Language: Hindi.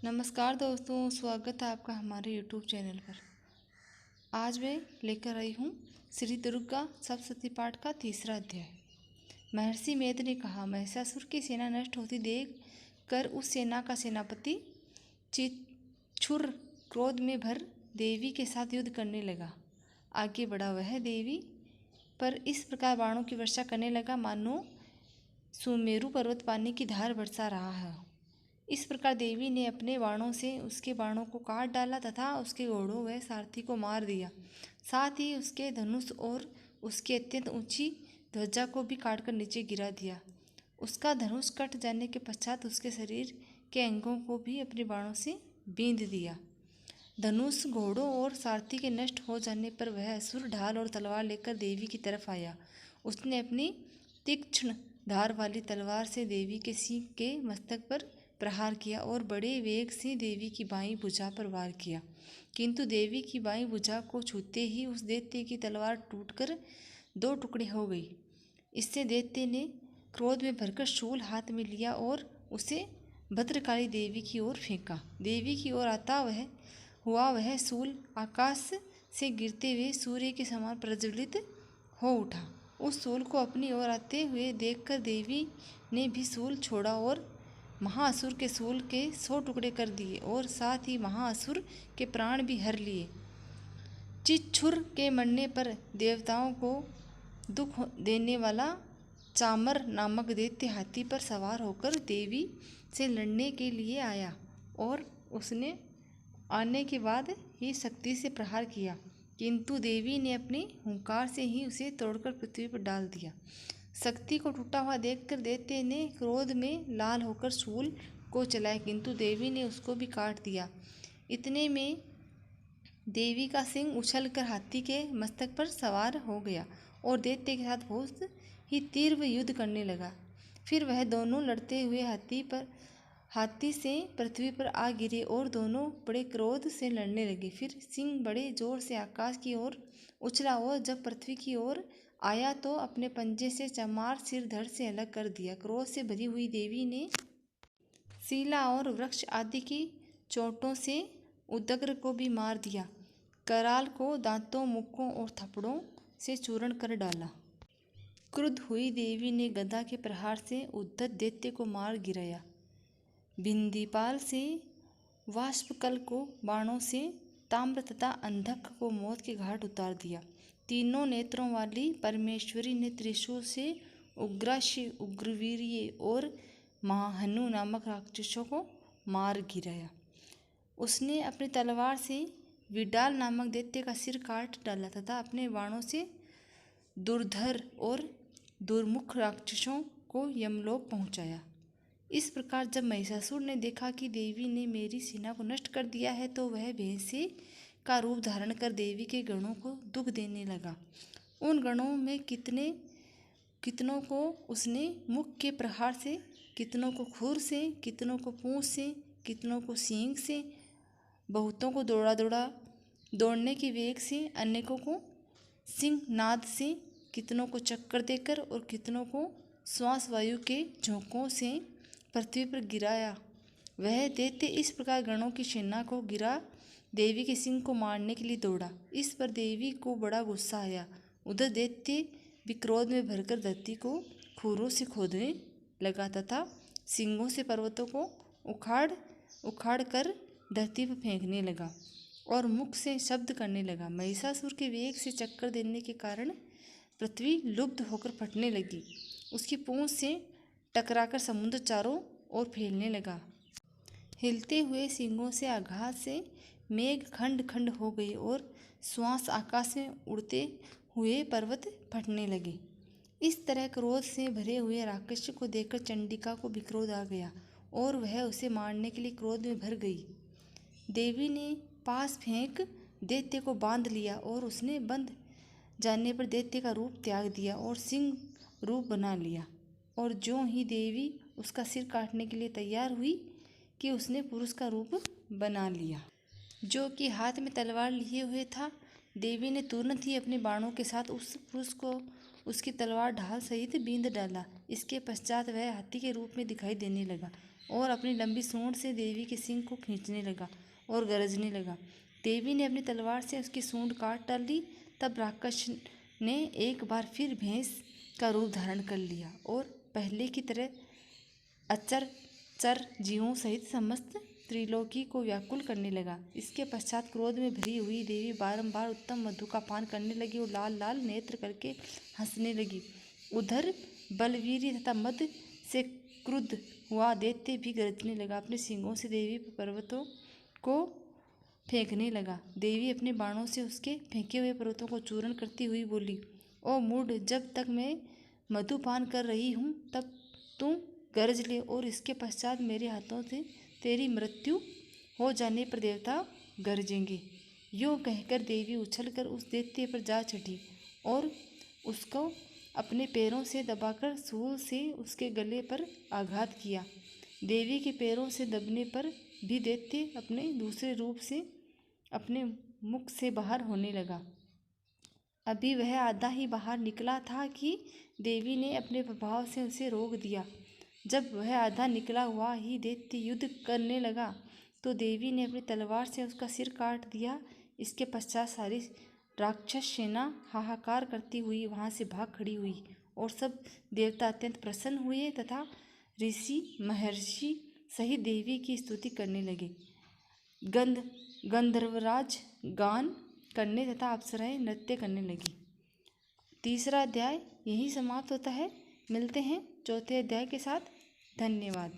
नमस्कार दोस्तों, स्वागत है आपका हमारे YouTube चैनल पर। आज मैं लेकर आई हूँ श्री दुर्गा सप्तशती पाठ का तीसरा अध्याय। महर्षि मेध ने कहा, महिषासुर की सेना नष्ट होती देख कर उस सेना का सेनापति चिच्छुर क्रोध में भर देवी के साथ युद्ध करने लगा। आगे बढ़ा वह देवी पर इस प्रकार बाणों की वर्षा करने लगा मानो सुमेरु पर्वत पानी की धार बरसा रहा है। इस प्रकार देवी ने अपने बाणों से उसके बाणों को काट डाला तथा उसके घोड़ों व सारथी को मार दिया। साथ ही उसके धनुष और उसकी अत्यंत ऊंची ध्वजा को भी काटकर नीचे गिरा दिया। उसका धनुष कट जाने के पश्चात उसके शरीर के अंगों को भी अपने बाणों से बींध दिया। धनुष, घोड़ों और सारथी के नष्ट हो जाने पर वह असुर ढाल और तलवार लेकर देवी की तरफ आया। उसने अपनी तीक्ष्ण धार वाली तलवार से देवी के सिंह के मस्तक पर प्रहार किया और बड़े वेग से देवी की बाईं भुजा पर वार किया, किंतु देवी की बाईं भुजा को छूते ही उस दैत्य की तलवार टूटकर दो टुकड़े हो गई। इससे दैत्य ने क्रोध में भरकर शूल हाथ में लिया और उसे भद्रकाली देवी की ओर फेंका। देवी की ओर आता वह शूल आकाश से गिरते हुए सूर्य के समान प्रज्वलित हो उठा। उस शूल को अपनी ओर आते हुए देखकर देवी ने भी शूल छोड़ा और महाअसुर के शूल के 100 टुकड़े कर दिए और साथ ही महाअसुर के प्राण भी हर लिए। चिच्छुर के मरने पर देवताओं को दुख देने वाला चामर नामक दैत्य हाथी पर सवार होकर देवी से लड़ने के लिए आया और उसने आने के बाद ही शक्ति से प्रहार किया, किंतु देवी ने अपने हुंकार से ही उसे तोड़कर पृथ्वी पर डाल दिया। शक्ति को टूटा हुआ देखकर दैत्य ने क्रोध में लाल होकर शूल को चलाया, किंतु देवी ने उसको भी काट दिया। इतने में देवी का सिंह उछलकर हाथी के मस्तक पर सवार हो गया और दैत्य के साथ बहुत ही तीव्र युद्ध करने लगा। फिर वह दोनों लड़ते हुए हाथी से पृथ्वी पर आ गिरे और दोनों बड़े क्रोध से लड़ने लगे। फिर सिंह बड़े जोर से आकाश की ओर उछला और जब पृथ्वी की ओर आया तो अपने पंजे से चमार सिर धड़ से अलग कर दिया। क्रोध से भरी हुई देवी ने शीला और वृक्ष आदि की चोटों से उदग्र को भी मार दिया। कराल को दांतों, मुक्कों और थप्पड़ों से चूर्ण कर डाला। क्रुद्ध हुई देवी ने गदा के प्रहार से उद्धत दैत्य को मार गिराया। बिंदीपाल से वाष्पकल को बाणों से, ताम्र तथा अंधक को मौत के घाट उतार दिया। तीनों नेत्रों वाली परमेश्वरी ने त्रिशूल से उग्राशी, उग्रवीर्य और महाहनु नामक राक्षसों को मार गिराया। उसने अपनी तलवार से विडाल नामक दैत्य का सिर काट डाला तथा अपने बाणों से दुर्धर और दुर्मुख राक्षसों को यमलोक पहुंचाया। इस प्रकार जब महिषासुर ने देखा कि देवी ने मेरी सेना को नष्ट कर दिया है तो वह भैंसे का रूप धारण कर देवी के गणों को दुख देने लगा। उन गणों में कितनों को उसने मुख के प्रहार से, कितनों को खुर से, कितनों को पूंछ से, कितनों को सींग से, बहुतों को दौड़ने के वेग से, अनेकों को सिंह नाद से, कितनों को चक्कर देकर और कितनों को श्वास वायु के झोंकों से पृथ्वी पर गिराया। वह दैत्य इस प्रकार गणों की सेना को गिरा देवी के सिंह को मारने के लिए दौड़ा। इस पर देवी को बड़ा गुस्सा आया। उधर दैत्य भी क्रोध में भरकर धरती को खुरों से खोदने लगा तथा सिंगों से पर्वतों को उखाड़ कर धरती पर फेंकने लगा और मुख से शब्द करने लगा। महिषासुर के वेग से चक्कर देने के कारण पृथ्वी लुब्ध होकर फटने लगी। उसकी पूंछ से टकराकर समुद्र चारों ओर फैलने लगा। हिलते हुए सिंगों से आघात से मेघ खंड खंड हो गए और श्वास आकाश में उड़ते हुए पर्वत फटने लगे। इस तरह क्रोध से भरे हुए राक्षस को देखकर चंडिका को भी क्रोध आ गया और वह उसे मारने के लिए क्रोध में भर गई। देवी ने पास फेंक दैत्य को बांध लिया और उसने बंध जाने पर दैत्य का रूप त्याग दिया और सिंह रूप बना लिया। और ज्यों ही देवी उसका सिर काटने के लिए तैयार हुई कि उसने पुरुष का रूप बना लिया, जो कि हाथ में तलवार लिए हुए था। देवी ने तुरंत ही अपने बाणों के साथ उस पुरुष को उसकी तलवार ढाल सहित बींध डाला। इसके पश्चात वह हाथी के रूप में दिखाई देने लगा। और अपनी लंबी सूंड से देवी के सींग को खींचने लगा और गरजने लगा। देवी ने अपनी तलवार से उसकी सूंड काट डाली। तब राक्षस ने एक बार फिर भैंस का रूप धारण कर लिया और पहले की तरह अचर जीवों सहित समस्त त्रिलोकी को व्याकुल करने लगा। इसके पश्चात क्रोध में भरी हुई देवी बारंबार उत्तम मधु का पान करने लगी और लाल लाल नेत्र करके हंसने लगी। उधर बलवीर तथा मद से क्रुद्ध हुआ दैत्य भी गरजने लगा। अपने सींगों से देवी पर पर्वतों को फेंकने लगा। देवी अपने बाणों से उसके फेंके हुए पर्वतों को चूर्ण करती हुई बोली, ओ मूढ़, जब तक मैं मधुपान कर रही हूँ तब तू गरज ले और इसके पश्चात मेरे हाथों से तेरी मृत्यु हो जाने पर देवता गरजेंगे। यूँ कहकर देवी उछलकर उस दैत्य पर जा चढ़ी और उसको अपने पैरों से दबाकर सूल से उसके गले पर आघात किया। देवी के पैरों से दबने पर भी दैत्य अपने दूसरे रूप से अपने मुख से बाहर होने लगा। अभी वह आधा ही बाहर निकला था कि देवी ने अपने प्रभाव से उसे रोक दिया। जब वह आधा निकला हुआ ही दैत्य युद्ध करने लगा तो देवी ने अपनी तलवार से उसका सिर काट दिया। इसके पश्चात सारी राक्षस सेना हाहाकार करती हुई वहाँ से भाग खड़ी हुई और सब देवता अत्यंत प्रसन्न हुए तथा ऋषि महर्षि सहित देवी की स्तुति करने लगे। गंधर्वराज गान करने तथा अप्सराएं नृत्य करने लगी। तीसरा अध्याय यहीं समाप्त होता है। मिलते हैं चौथे अध्याय के साथ। धन्यवाद।